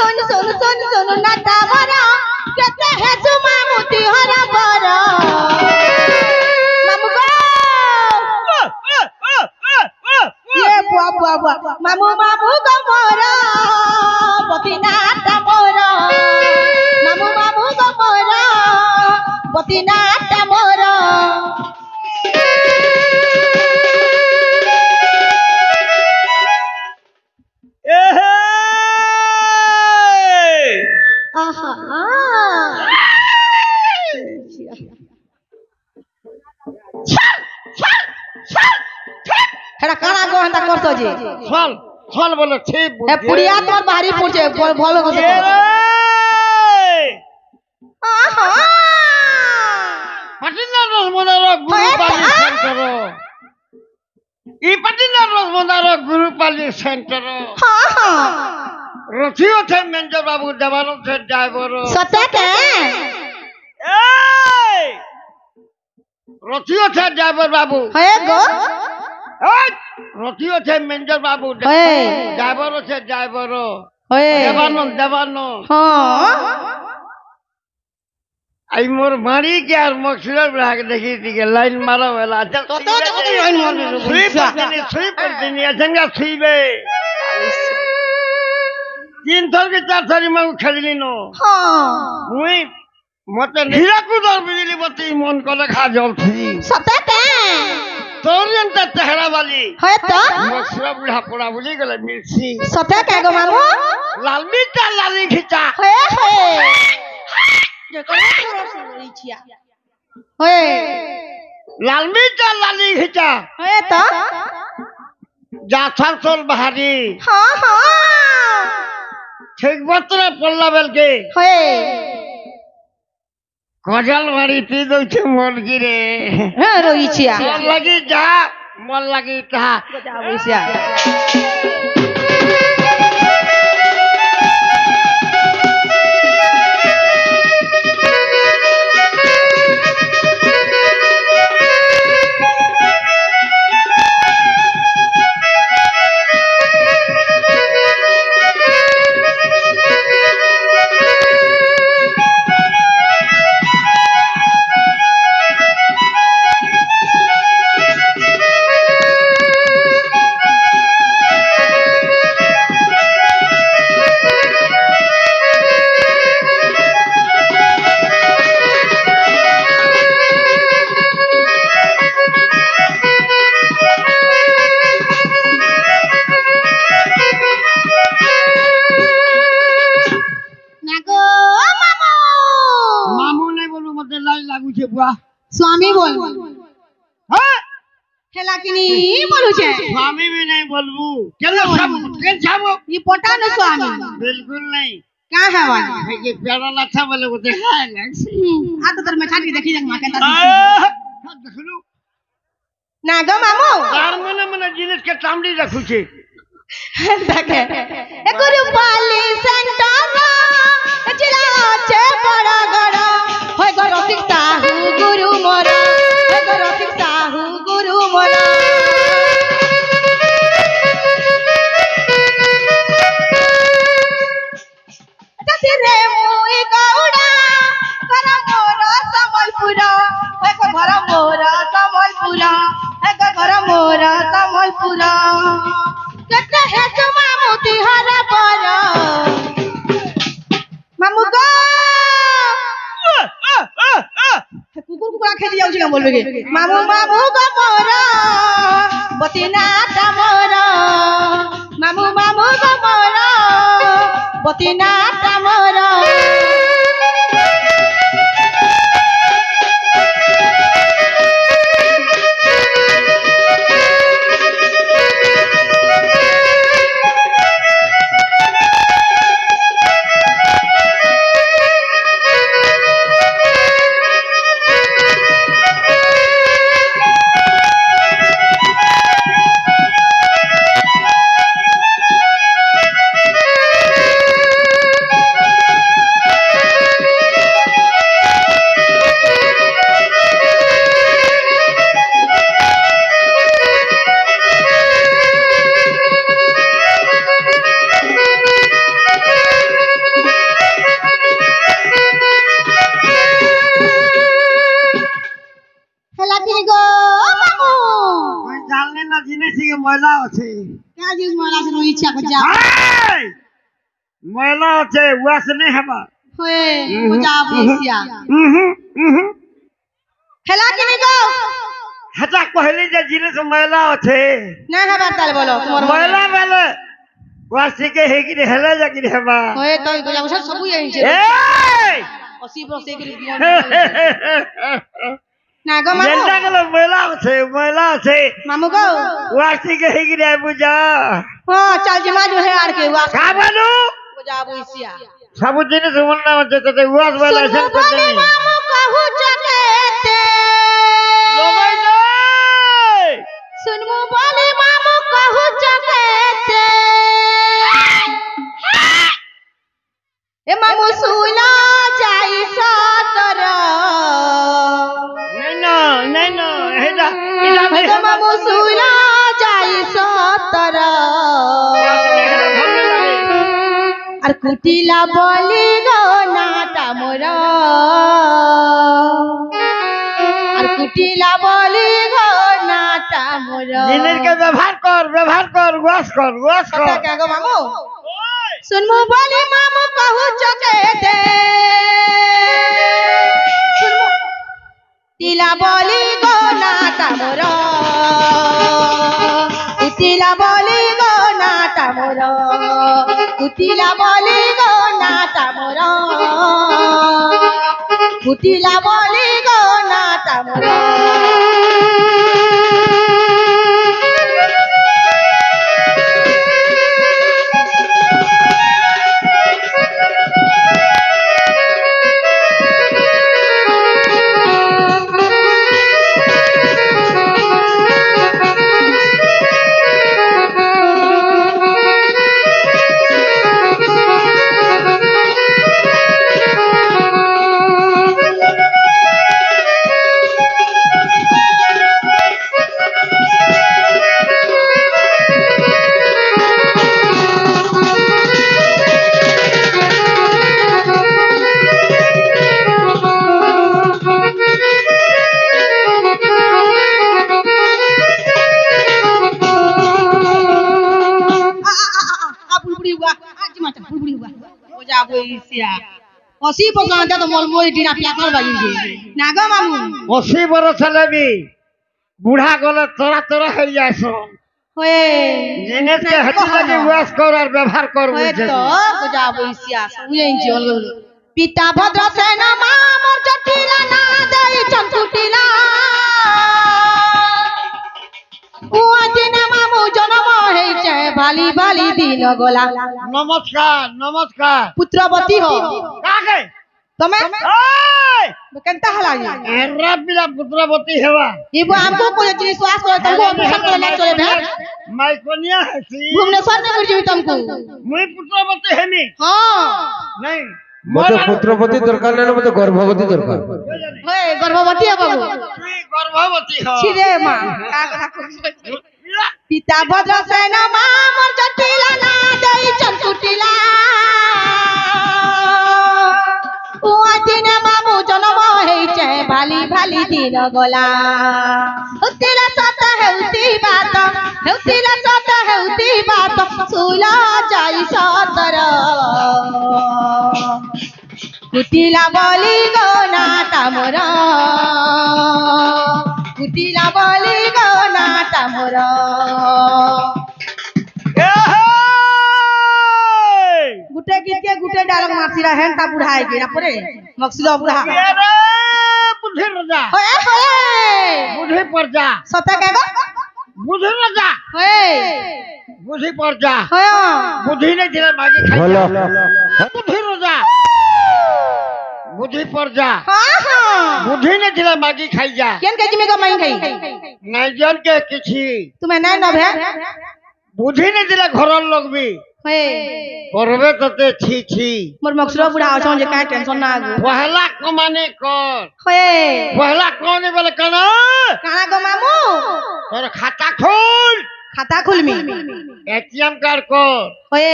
सुन नाटा भरा केते है सुमा मोती हरा भरा मामू गो ये बुआ मामू मामू गो मोरा बती नाटा मोरा मामू गो मोरा बती नाटा मोरा हेड़ा काना गो हंता करतो जी फल फल बोले छे ए पुड़िया तोर भारी पुड़े भलो को से आहा पटिना रसमंदार गुरुपाली सेंटर ई पटिना रसमंदार गुरुपाली सेंटर हां हां रथियो थे मेंजर बाबू देवानो थे ड्राइवर सत्य के ए रथियो थे ड्राइवर बाबू है गो रथियो थे मेंजर बाबू ड्राइवर थे ड्राइवर देवानो हां आई मोर मारी के यार मक्सुलर बना के देखी थी के लाइन मारा वाला चल तो लाइन मार सुई पर देनी अजंगा सुई बे 3 थर के 4 थरी में खरीली नो हां मुई मते हीरा कुदर बिजली बत्ती मन को खा जल थी सत्य के तोरियन त चेहरा वाली है तो मक्सुलर बुढ़ा पोड़ा बुली गले मिर्ची सत्य के गो मामू लाल मिर्चा लाली खिचा है जे करा से बोली छिया है लाल मिर्चा लाली खिचा है तो जाथर सोल बहारी हां हां ठीक बतरे पल्ला बेल के है गजल वाली पी दो छे मन गिरे है रोई छिया मन लगी जा मन लगी कहा जा वैसा स्वामी बोल हां हेला किनी बोलू छे स्वामी भी नहीं बोलबू केना सब केन छाबो ये पटा न स्वामी बिल्कुल नहीं क्या है वाला ये प्यारा लाथा बोले को देखा है आ तो तर में छाट के देखी जक मां के देखलू ना गो मामू यार मने जिनिस के चामड़ी देखू छे देखे ए गुरुपाली सेंटर जिला छे बड़ा गड़ा होय गो रसिकता गुरु मोरा होय गो रसिकता गुरु मोरा जति रे मुई गौड़ा घर मोरा समलपुरा होय गो घर मोरा समलपुरा होय गो घर मोरा समलपुरा केते है सुमा मोती हरा पर मामू गो कुकुर कुकुर खेली जाउ छी बोलबे के मामू मामू गो मोरा बतीना ता मोरा मामू मामू गो मोरा बतीना ता मोरा জিনিস ময়লা আছে क्या जिस माला से रोई इच्छा को जा ময়লা আছে ওয়াস নেই হবা होए को जा बोसिया खेला कि नहीं गो হেটা কইলি যে জিনিস ময়লা আছে ना हबा ताले बोलो तुम्हारा ময়লা বেলে ওয়াসি কে হেগি হেলে যাকি হেবা होए तो को जा सब यही छे এই 80% के ना गो मामू জেন্ডা গেল ময়লা আছে मामू गो ওয়াসি কে হেগি রে বুঝা हां चल जमा जो है आर के वास কাবানু को जा बोसिया सब जिनिस মন্না আছে তো ওয়াস বেলা আছে তো নেই मामू कहू जगते লগাই দে सुनमु बोले मामू कहू जगते ए मामू सुना जाई सतर नहीं ना हेदा इला हे गो मामू सुना जाई सतर আর কুটিলা বলি গো নাটা মোর আর কুটিলা বলি গো নাটা মোর জিনিস কে ব্যবহার কর ওয়াস কর কথা কে গো মামু सुनमु बोले मामू कहू चके दे सुनमु तिला बोली गो नाटा मोर तिला बोली गो नाटा मोर कुटिला बोली गो नाटा मोर कुटिला बोली गो नाटा मोर অসি পছন্দ তো মল মই ডিনা প্লাকর বাজি না গো মামু 80 বরস হলে বি বুড়া গলে তোরা হয়ে যাস হয়ে জিনিস কে হাতে লাগে ওয়াস কর আর ব্যবহার কর হয়ে বুঝছিস তো গজা বইসিয়া শুনেই জল পিতা ভদ্র সেন মা মোর জটিলা না দেই চন্তুটিলা ও দিন মামু জন্ম হইছে ভালি ভালি দিন গলা নমস্কার পুত্রবতী হো কাকে তুমি ওই কেনতা হলাগি এরা বিলা পুত্রবতী হেবা इबो हमको कोई चीज श्वास करे तुमको ऑपरेशन करे ले चले भे মাই কোনিয়া হেসি भुवनेश्वर में कर जीवी तुमको মুই পুত্রবতী হেমি हां नहीं মতে পুত্রবতী দরকার নেই মতে গর্ভবতী দরকার होए गर्भवती है बाबू তুই গর্ভবতী হ छिरे मां का कथा पिता भद्र सेन मां मोर जटिला ना देई चंचुटिला ओ दिन मामू जन्म हेइचे भाली भाली दिन गला उतिला सत हेउती बात सुला जाई सतर कुटिला बोली गो नाटा मोर कुटिला बोली गो नाटा मोर गुटे गीत गुटे डायलॉग मारसिरा हेन ता बुढ़ाई के परे मक्सिलो बुढ़ा अरे बुद्धि राजा होए होए बुद्धि परजा सता के गो बुद्धि राजा होए बुद्धि परजा होए बुद्धि ने दिला मागी खाई बोलो बुद्धि राजा बुद्धि परजा हां हां बुद्धि ने दिला मागी खाई जा केन के जिमे को माइन खाई नहीं जन के किछि तुम्हें नहीं न भे बुद्धि ने दिला घरर लोग भी होए करबे तते छी मोर मक्सिलो बुढ़ा आछन जे काई टेंशन ना आगु पहला कमाने कर होए पहला कौन बोले कना काना गो मामू तोर खाता खोल खाता खुलमी एटीएम कार्ड कर होए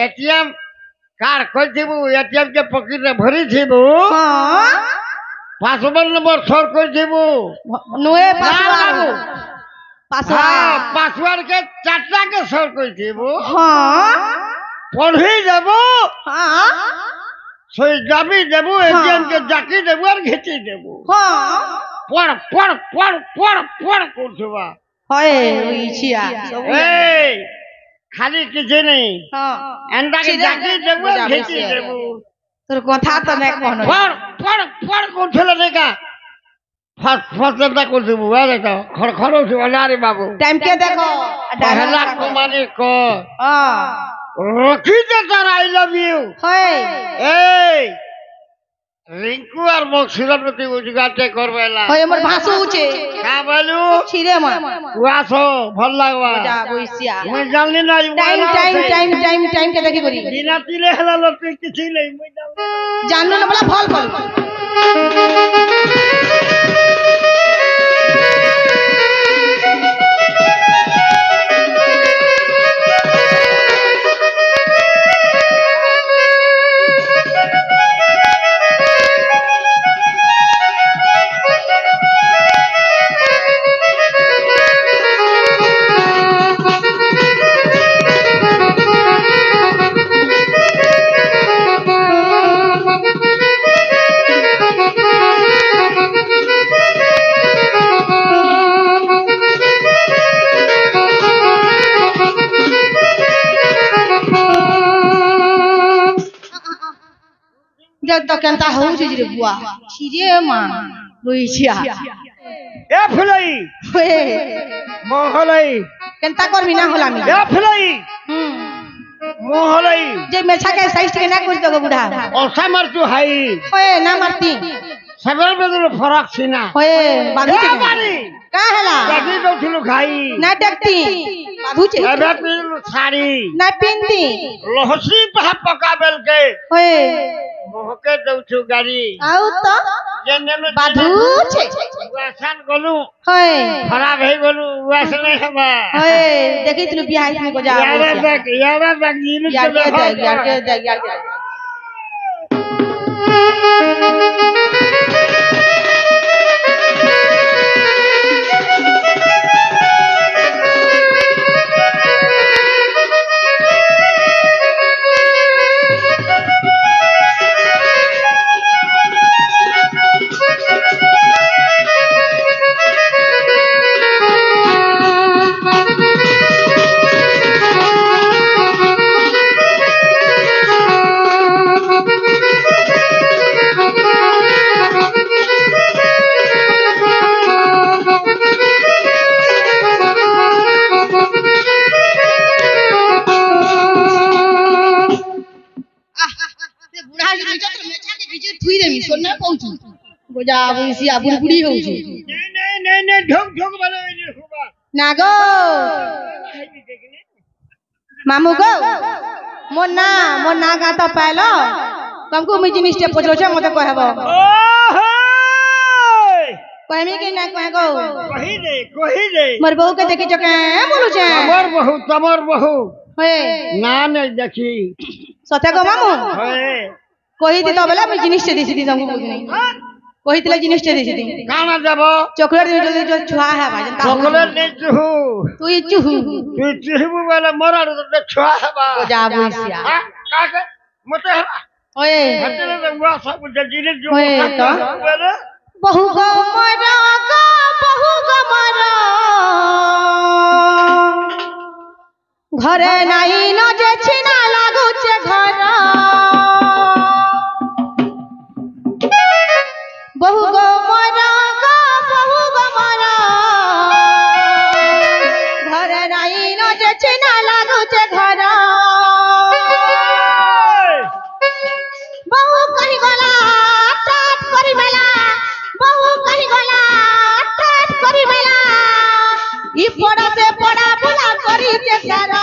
एटीएम कार्ड खोल देबू एटीएम के पॉकेट में भरी देबू हां पासवर्ड नंबर सर कर देबू नुए पासवर्ड পাসওয়ার্ড কে 4টা কে সর কই দেব হ্যাঁ পড়ি দেব হ্যাঁ সই যাবি দেব এটিএম কে জাকি দেব আর ঘেচে দেব হ্যাঁ পড় পড় পড় পড় পড় করছবা হয় ওইছিয়া এই খালি কিছু নেই হ্যাঁ এন্ডাকে জাকি দেব আর ঘেচে দেব তোর কথা তো না কোন পড় পড় পড় করছলা দেখা ফসলটা করছে বুয়া দেখো খরচ হলো আরে বাবু টাইম কে দেখো পহলা কুমারী ক হ্যাঁ রকি দে তার আই লাভ ইউ হয় এই রিঙ্কু আর মকসুদের প্রতি উজগাতে করবে না হয় আমার ভাষা উচে কা বলু ছিরে মা ওয়াসো ভাল লাগবা যা বইছিয়া মুই জানলি না টাইম কে দেখি করি দিনা তিলে হেলা লোক কিছু নেই মুই জানলো না বলা ফল ফল তো কেনতা হউছে রে বুয়া ছিরে মা লইছিয়া এ ফুলাই হয়ে মহলাই কেনতা করবি না হলাম এ ফুলাই মহলাই যে মেছাকে সাইজ থেকে না করি তো বুড়া ওসা মারতু হাই হয়ে না মারতি সবার বেদরে ফরাক ছিনা হয়ে বাঁধুছে এ বাড়ি কা হেলা দেখি দউছিলু ঘাই না ডাকতি বাঁধুছে এবে পিনলু শাড়ি না পিনতি লহসি পাহা পকাবেলকে হয়ে মোহকে দউছু গাড়ি আউ তো যেনেনো বাঁধুছে ওয়াসান গলু হয়ে খারাপ হয়ে গলু ওয়াসনে হবা হয়ে দেখিতলু বিয়াহ তুমি গজা ইয়ারা দেখ জিলু यार के यार गोजा बुसिया बुड़बुड़ी होउची नहीं ढोक ढोक बने हुआ ना गो मामू गो मोर ना गा तो पाइलो तुमको मी जिनिस टे पचरो छे मते कहबो कहमी के ना कह गो कही दे मोर बहू के देखि छ के बोलू छे तमर बहू हे ना नहीं देखी सते गो मामू हे कही दी तो बेला मी जिनिस टे दिसी दी तुमको बुझ नहीं कही दिले जिनिस टे दिसी दी काना देबो चॉकलेट दे जो छुआ है भाई चॉकलेट नहीं चुहू तू ई चुहू तू चुहू वाला मरा तो छुआ है बा गोजा बुसिया का के मते हवा ओए हटले तो वा सब जिनिस जो ओए तो बहु गो मरा घरे नाही न जे छिना लागू छे घर बहु गो मरा घरे नाही न जे छिना लागू छे घर बहु कहि गला तात करि बेला बहु कहि गला तात करि बेला ई पड़ा से पड़ा बुला करी जे सारा